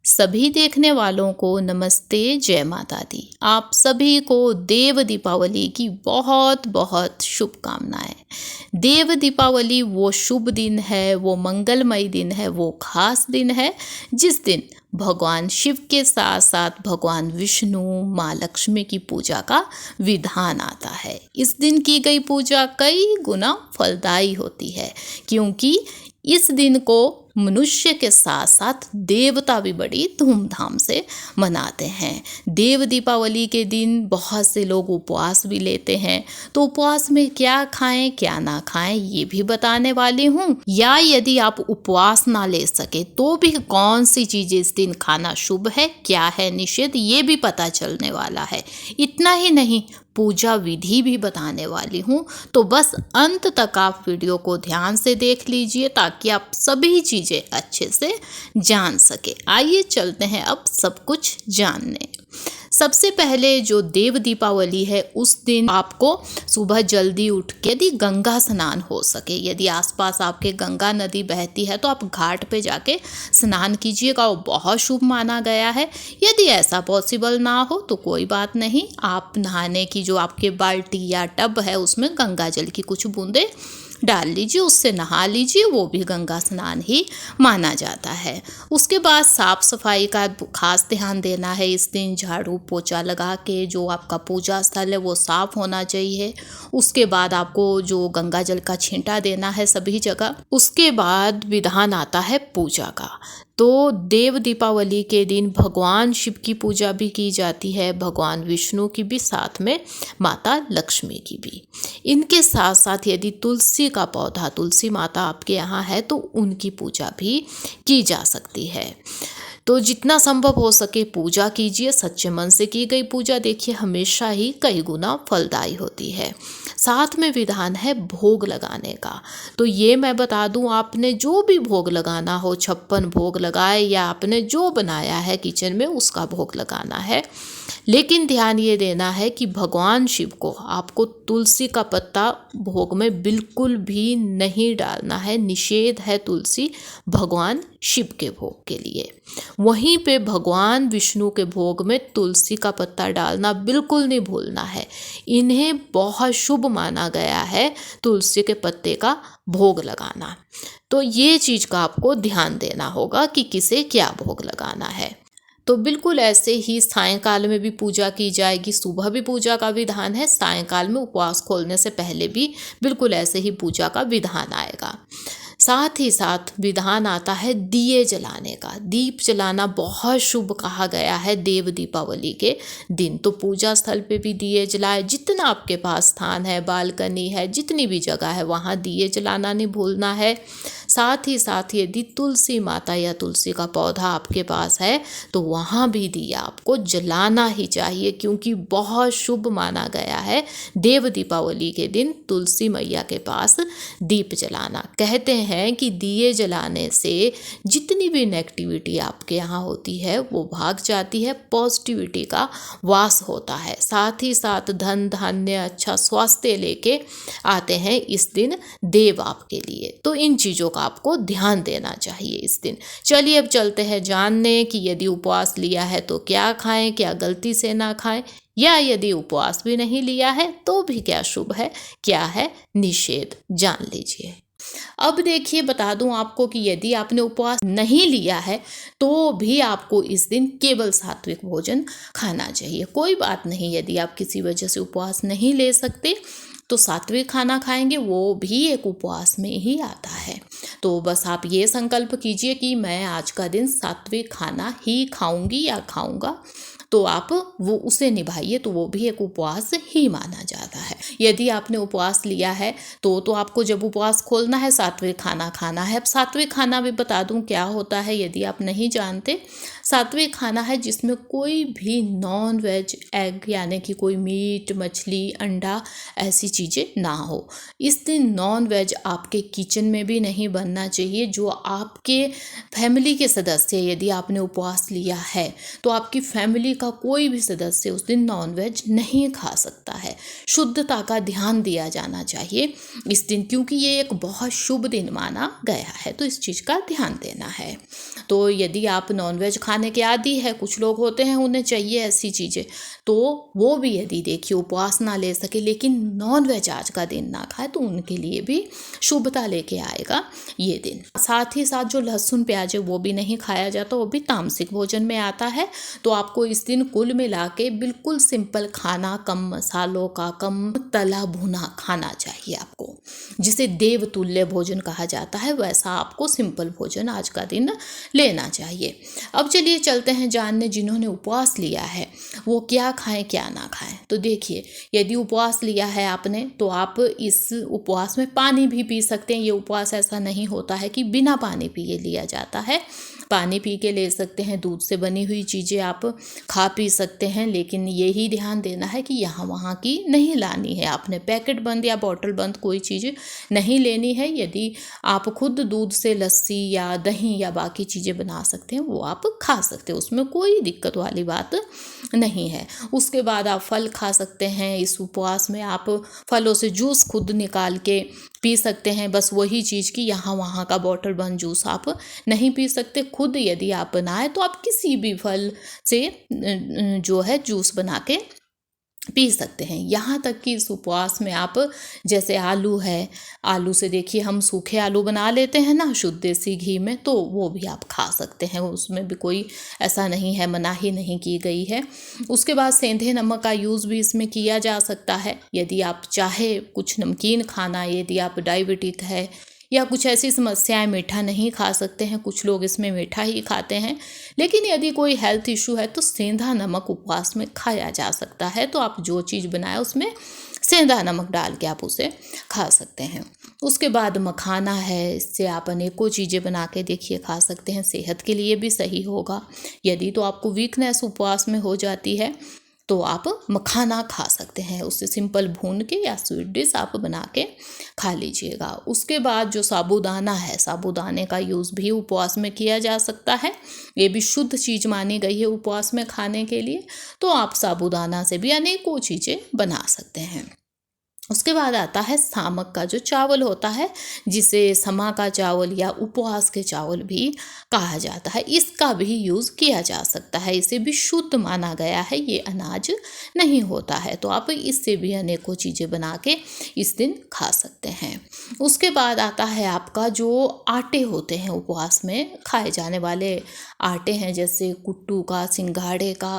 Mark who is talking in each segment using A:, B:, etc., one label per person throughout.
A: सभी देखने वालों को नमस्ते, जय माता दी। आप सभी को देव दीपावली की बहुत बहुत शुभकामनाएं। देव दीपावली वो शुभ दिन है, वो मंगलमय दिन है, वो खास दिन है जिस दिन भगवान शिव के साथ साथ भगवान विष्णु, माँ लक्ष्मी की पूजा का विधान आता है। इस दिन की गई पूजा कई गुना फलदायी होती है, क्योंकि इस दिन को मनुष्य के साथ साथ देवता भी बड़ी धूमधाम से मनाते हैं। देव दीपावली के दिन बहुत से लोग उपवास भी लेते हैं, तो उपवास में क्या खाएं क्या ना खाएं ये भी बताने वाली हूँ। या यदि आप उपवास ना ले सके तो भी कौन सी चीज़ इस दिन खाना शुभ है, क्या है निषेध, ये भी पता चलने वाला है। इतना ही नहीं, पूजा विधि भी बताने वाली हूँ, तो बस अंत तक आप वीडियो को ध्यान से देख लीजिए ताकि आप सभी चीज़ें अच्छे से जान सके। आइए चलते हैं अब सब कुछ जानने। सबसे पहले जो देव दीपावली है उस दिन आपको सुबह जल्दी उठ के यदि गंगा स्नान हो सके, यदि आसपास आपके गंगा नदी बहती है तो आप घाट पे जाके स्नान कीजिएगा, वो बहुत शुभ माना गया है। यदि ऐसा पॉसिबल ना हो तो कोई बात नहीं, आप नहाने की जो आपके बाल्टी या टब है उसमें गंगा जल की कुछ बूंदे डाल लीजिए, उससे नहा लीजिए, वो भी गंगा स्नान ही माना जाता है। उसके बाद साफ सफाई का खास ध्यान देना है। इस दिन झाड़ू पोछा लगा के जो आपका पूजा स्थल है वो साफ होना चाहिए। उसके बाद आपको जो गंगा जल का छींटा देना है सभी जगह। उसके बाद विधान आता है पूजा का। तो देव दीपावली के दिन भगवान शिव की पूजा भी की जाती है, भगवान विष्णु की भी, साथ में माता लक्ष्मी की भी। इनके साथ साथ यदि तुलसी का पौधा, तुलसी माता आपके यहाँ है तो उनकी पूजा भी की जा सकती है। तो जितना संभव हो सके पूजा कीजिए। सच्चे मन से की गई पूजा देखिए हमेशा ही कई गुना फलदायी होती है। साथ में विधान है भोग लगाने का। तो ये मैं बता दूं, आपने जो भी भोग लगाना हो, 56 भोग लगाए या आपने जो बनाया है किचन में उसका भोग लगाना है, लेकिन ध्यान ये देना है कि भगवान शिव को आपको तुलसी का पत्ता भोग में बिल्कुल भी नहीं डालना है। निषेध है तुलसी भगवान शिव के भोग के लिए। वहीं पे भगवान विष्णु के भोग में तुलसी का पत्ता डालना बिल्कुल नहीं भूलना है। इन्हें बहुत शुभ माना गया है तुलसी के पत्ते का भोग लगाना। तो ये चीज़ का आपको ध्यान देना होगा कि किसे क्या भोग लगाना है। तो बिल्कुल ऐसे ही सायंकाल में भी पूजा की जाएगी। सुबह भी पूजा का विधान है, सायंकाल में उपवास खोलने से पहले भी बिल्कुल ऐसे ही पूजा का विधान आएगा। साथ ही साथ विधान आता है दिए जलाने का। दीप जलाना बहुत शुभ कहा गया है देव दीपावली के दिन। तो पूजा स्थल पे भी दिए जलाए, जितना आपके पास स्थान है, बालकनी है, जितनी भी जगह है वहाँ दिए जलाना नहीं भूलना है। साथ ही साथ यदि तुलसी माता या तुलसी का पौधा आपके पास है तो वहाँ भी दिया आपको जलाना ही चाहिए, क्योंकि बहुत शुभ माना गया है देव दीपावली के दिन तुलसी मैया के पास दीप जलाना। कहते हैं कि दिए जलाने से जितनी भी नेगेटिविटी आपके यहाँ होती है वो भाग जाती है, पॉजिटिविटी का वास होता है। साथ ही साथ धन धान्य, अच्छा स्वास्थ्य लेके आते हैं इस दिन देव आपके लिए। तो इन चीज़ों का आपको ध्यान देना चाहिए इस दिन। चलिए अब चलते हैं जानने कि यदि उपवास लिया है तो क्या खाएं, क्या गलती से ना खाएं, या यदि उपवास भी नहीं लिया है तो भी क्या शुभ है, क्या है निषेध, जान लीजिए। अब देखिए बता दूं आपको कि यदि आपने उपवास नहीं लिया है तो भी आपको इस दिन केवल सात्विक भोजन खाना चाहिए। कोई बात नहीं, यदि आप किसी वजह से उपवास नहीं ले सकते तो सात्विक खाना खाएंगे, वो भी एक उपवास में ही आता है। तो बस आप ये संकल्प कीजिए कि मैं आज का दिन सात्विक खाना ही खाऊंगी या खाऊंगा, तो आप वो उसे निभाइए, तो वो भी एक उपवास ही माना जाता है। यदि आपने उपवास लिया है तो आपको जब उपवास खोलना है सात्विक खाना खाना है। अब सात्विक खाना भी बता दूं क्या होता है यदि आप नहीं जानते। सात्विक खाना है जिसमें कोई भी नॉन वेज, एग यानी कि कोई मीट, मछली, अंडा ऐसी चीज़ें ना हो। इस दिन नॉन वेज आपके किचन में भी नहीं बनना चाहिए। जो आपके फैमिली के सदस्य, यदि आपने उपवास लिया है तो आपकी फैमिली का कोई भी सदस्य उस दिन नॉन वेज नहीं खा सकता है। शुद्धता का ध्यान दिया जाना चाहिए इस दिन, क्योंकि ये एक बहुत शुभ दिन माना गया है, तो इस चीज़ का ध्यान देना है। तो यदि आप नॉनवेज खाने के आदी है, कुछ लोग होते हैं उन्हें चाहिए ऐसी चीज़ें, तो वो भी यदि देखिए उपवास ना ले सके लेकिन नॉनवेज आज का दिन ना खाए, तो उनके लिए भी शुभता लेके आएगा ये दिन। साथ ही साथ जो लहसुन प्याज है वो भी नहीं खाया जाता, वो भी तामसिक भोजन में आता है। तो आपको इस दिन कुल मिला के बिल्कुल सिंपल खाना, कम मसालों का, कम तला भुना खाना चाहिए आपको, जिसे देवतुल्य भोजन कहा जाता है। वैसा आपको सिंपल भोजन आज का दिन लेना चाहिए। अब चलिए चलते हैं जानने जिन्होंने उपवास लिया है वो क्या खाएं क्या ना खाएं। तो देखिए, यदि उपवास लिया है आपने तो आप इस उपवास में पानी भी पी सकते हैं। ये उपवास ऐसा नहीं होता है कि बिना पानी पिए लिया जाता है, पानी पी के ले सकते हैं। दूध से बनी हुई चीज़ें आप खा पी सकते हैं, लेकिन यही ध्यान देना है कि यहाँ वहाँ की नहीं लानी है। आपने पैकेट बंद या बॉटल बंद कोई चीज़ नहीं लेनी है। यदि आप खुद दूध से लस्सी या दही या बाकी चीज़ें बना सकते हैं वो आप खा सकते हैं, उसमें कोई दिक्कत वाली बात नहीं है। उसके बाद आप फल खा सकते हैं। इस उपवास में आप फलों से जूस खुद निकाल के पी सकते हैं। बस वही चीज़ कि यहाँ वहाँ का बॉटल बंद जूस आप नहीं पी सकते। खुद यदि आप बनाए तो आप किसी भी फल से जो है जूस बना के पी सकते हैं। यहाँ तक कि इस उपवास में आप जैसे आलू है, आलू से देखिए हम सूखे आलू बना लेते हैं ना शुद्ध देसी घी में, तो वो भी आप खा सकते हैं, उसमें भी कोई ऐसा नहीं है, मनाही नहीं की गई है। उसके बाद सेंधे नमक का यूज़ भी इसमें किया जा सकता है। यदि आप चाहे कुछ नमकीन खाना, यदि आप डायबिटिक है या कुछ ऐसी समस्याएं, मीठा नहीं खा सकते हैं, कुछ लोग इसमें मीठा ही खाते हैं, लेकिन यदि कोई हेल्थ इशू है तो सेंधा नमक उपवास में खाया जा सकता है। तो आप जो चीज़ बनाए उसमें सेंधा नमक डाल के आप उसे खा सकते हैं। उसके बाद मखाना है, इससे आप अनेकों चीज़ें बना के देखिए खा सकते हैं, सेहत के लिए भी सही होगा। यदि तो आपको वीकनेस उपवास में हो जाती है तो आप मखाना खा सकते हैं, उससे सिंपल भून के या स्वीट डिश आप बना के खा लीजिएगा। उसके बाद जो साबूदाना है, साबूदाने का यूज़ भी उपवास में किया जा सकता है। ये भी शुद्ध चीज़ मानी गई है उपवास में खाने के लिए, तो आप साबूदाना से भी अनेकों चीज़ें बना सकते हैं। उसके बाद आता है सामक का जो चावल होता है, जिसे समा का चावल या उपवास के चावल भी कहा जाता है, इसका भी यूज़ किया जा सकता है। इसे भी शुद्ध माना गया है, ये अनाज नहीं होता है, तो आप इससे भी अनेकों चीज़ें बना के इस दिन खा सकते हैं। उसके बाद आता है आपका जो आटे होते हैं, उपवास में खाए जाने वाले आटे हैं, जैसे कुट्टू का, सिंघाड़े का,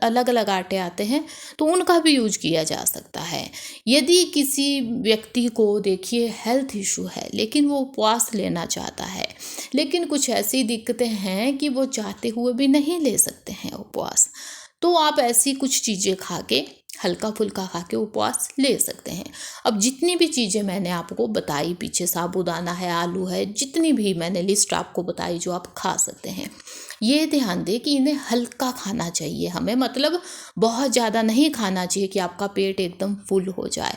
A: अलग अलग आटे आते हैं, तो उनका भी यूज किया जा सकता है। यदि किसी व्यक्ति को देखिए हेल्थ इशू है लेकिन वो उपवास लेना चाहता है, लेकिन कुछ ऐसी दिक्कतें हैं कि वो चाहते हुए भी नहीं ले सकते हैं उपवास, तो आप ऐसी कुछ चीज़ें खा के, हल्का फुल्का खा के उपवास ले सकते हैं। अब जितनी भी चीज़ें मैंने आपको बताई पीछे, साबूदाना है, आलू है, जितनी भी मैंने लिस्ट आपको बताई जो आप खा सकते हैं, ये ध्यान दें कि इन्हें हल्का खाना चाहिए हमें, मतलब बहुत ज़्यादा नहीं खाना चाहिए कि आपका पेट एकदम फुल हो जाए,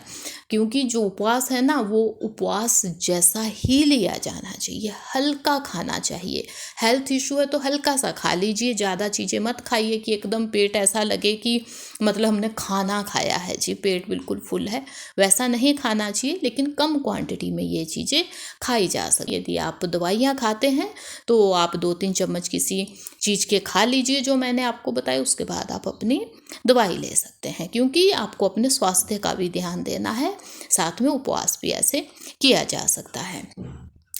A: क्योंकि जो उपवास है ना वो उपवास जैसा ही लिया जाना चाहिए, हल्का खाना चाहिए। हेल्थ इशू है तो हल्का सा खा लीजिए, ज़्यादा चीज़ें मत खाइए कि एकदम पेट ऐसा लगे कि मतलब हमने खाना खाया है जी, पेट बिल्कुल फुल है, वैसा नहीं खाना चाहिए। लेकिन कम क्वांटिटी में ये चीज़ें खाई जा सकती। यदि आप दवाइयाँ खाते हैं तो आप 2-3 चम्मच किसी चीज़ के खा लीजिए जो मैंने आपको बताया, उसके बाद आप अपनी दवाई ले सकते हैं, क्योंकि आपको अपने स्वास्थ्य का भी ध्यान देना है, साथ में उपवास भी ऐसे किया जा सकता है।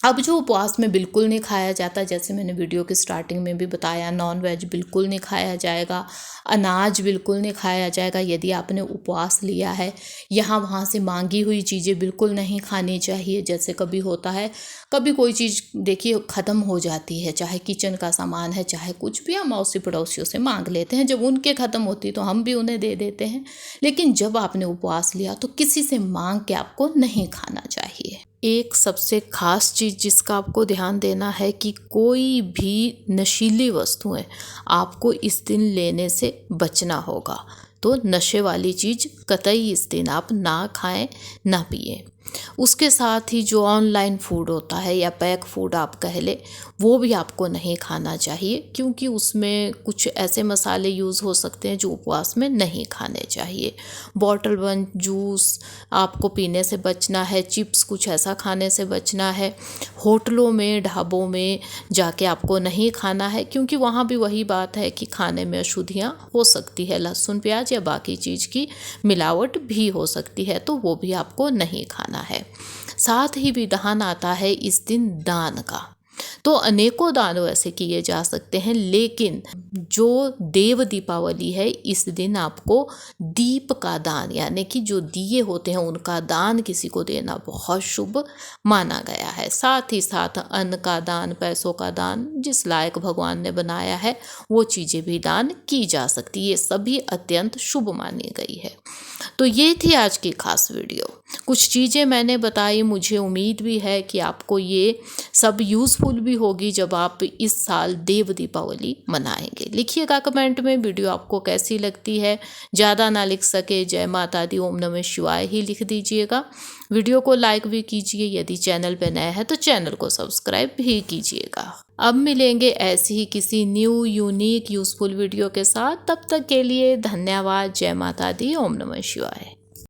A: अब जो उपवास में बिल्कुल नहीं खाया जाता, जैसे मैंने वीडियो की स्टार्टिंग में भी बताया, नॉन वेज बिल्कुल नहीं खाया जाएगा, अनाज बिल्कुल नहीं खाया जाएगा। यदि आपने उपवास लिया है, यहाँ वहाँ से मांगी हुई चीज़ें बिल्कुल नहीं खानी चाहिए। जैसे कभी होता है, कभी कोई चीज़ देखिए ख़त्म हो जाती है, चाहे किचन का सामान है, चाहे कुछ भी, हम अड़ोसी पड़ोसियों से मांग लेते हैं, जब उनके ख़त्म होती तो हम भी उन्हें दे देते हैं। लेकिन जब आपने उपवास लिया तो किसी से मांग के आपको नहीं खाना चाहिए। एक सबसे खास चीज़ जिसका आपको ध्यान देना है कि कोई भी नशीली वस्तुएं आपको इस दिन लेने से बचना होगा, तो नशे वाली चीज़ कतई इस दिन आप ना खाएं ना पिए। उसके साथ ही जो ऑनलाइन फूड होता है या पैक फूड आप कह ले, वो भी आपको नहीं खाना चाहिए, क्योंकि उसमें कुछ ऐसे मसाले यूज़ हो सकते हैं जो उपवास में नहीं खाने चाहिए। बॉटल बंद जूस आपको पीने से बचना है, चिप्स कुछ ऐसा खाने से बचना है। होटलों में ढाबों में जाके आपको नहीं खाना है, क्योंकि वहाँ भी वही बात है कि खाने में अशुद्धियाँ हो सकती है, लहसुन प्याज या बाकी चीज़ की मिलावट भी हो सकती है, तो वो भी आपको नहीं खाना है। साथ ही विधान आता है इस दिन दान का। तो अनेकों दान वैसे किए जा सकते हैं, लेकिन जो देव दीपावली है इस दिन आपको दीप का दान, यानी कि जो दिए होते हैं उनका दान किसी को देना बहुत शुभ माना गया है। साथ ही साथ अन्न का दान, पैसों का दान, जिस लायक भगवान ने बनाया है वो चीज़ें भी दान की जा सकती है। ये सभी अत्यंत शुभ मानी गई है। तो ये थी आज की खास वीडियो। कुछ चीज़ें मैंने बताई, मुझे उम्मीद भी है कि आपको ये सब यूज़फुल भी होगी जब आप इस साल देव दीपावली मनाएंगे। लिखिएगा कमेंट में वीडियो आपको कैसी लगती है। ज़्यादा ना लिख सके, जय माता दी, ओम नमः शिवाय ही लिख दीजिएगा। वीडियो को लाइक भी कीजिए, यदि चैनल पर नया है तो चैनल को सब्सक्राइब भी कीजिएगा। अब मिलेंगे ऐसी ही किसी न्यू यूनिक यूज़फुल वीडियो के साथ। तब तक के लिए धन्यवाद। जय माता दी, ओम नमः शिवाय।